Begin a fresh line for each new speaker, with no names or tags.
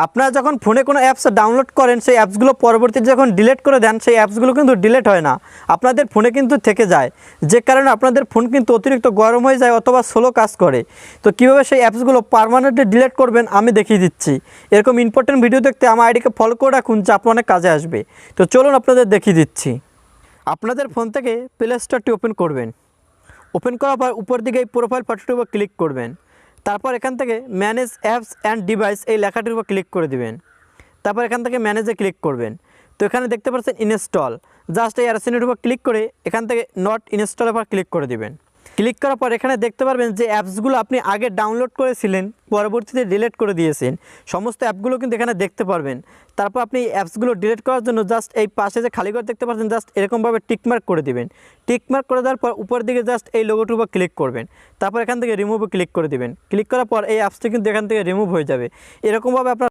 আপনারা যখন ফোনে কোনো অ্যাপস ডাউনলোড করেন সেই অ্যাপসগুলো পরবর্তীতে যখন ডিলিট করে দেন সেই অ্যাপসগুলো কিন্তু ডিলিট হয় না, আপনাদের ফোনে কিন্তু থেকে যায়, যে কারণে আপনাদের ফোন কিন্তু অতিরিক্ত গরম হয়ে যায় অথবা স্লো কাজ করে। তো কীভাবে সেই অ্যাপসগুলো পার্মানেন্টলি ডিলিট করবেন আমি দেখিয়ে দিচ্ছি। এরকম ইম্পর্টেন্ট ভিডিও দেখতে আমার আইডিকে ফলো করে রাখুন, যা আপনার অনেক কাজে আসবে। তো চলুন আপনাদের দেখিয়ে দিচ্ছি। আপনাদের ফোন থেকে প্লে স্টোরটি ওপেন করবেন। ওপেন করার পর উপর দিকে এই প্রোফাইল ফটোটির উপর ক্লিক করবেন। তারপর এখান থেকে ম্যানেজ অ্যাপস অ্যান্ড ডিভাইস এই লেখাটির উপর ক্লিক করে দিবেন। তারপর এখান থেকে ম্যানেজে ক্লিক করবেন। তো এখানে দেখতে পাচ্ছেন ইনস্টল, জাস্ট এই অ্যারোসিনের উপর ক্লিক করে এখান থেকে নট ইনস্টলের উপর ক্লিক করে দিবেন। ক্লিক করার পর এখানে দেখতে পারবেন যে অ্যাপসগুলো আপনি আগে ডাউনলোড করেছিলেন পরবর্তীতে ডিলিট করে দিয়েছেন, সমস্ত অ্যাপগুলো কিন্তু এখানে দেখতে পারবেন। তারপর আপনি এই অ্যাপসগুলো ডিলিট করার জন্য জাস্ট এই পাশে যে খালি ঘর দেখতে পাচ্ছেন জাস্ট এরকমভাবে টিকমার্ক করে দিবেন। টিকমার্ক করে দেওয়ার পর উপর দিকে জাস্ট এই লোগোটির উপর ক্লিক করবেন। তারপর এখান থেকে রিমুভে ক্লিক করে দিবেন। ক্লিক করার পর এই অ্যাপসটি কিন্তু এখান থেকে রিমুভ হয়ে যাবে। এরকমভাবে আপনার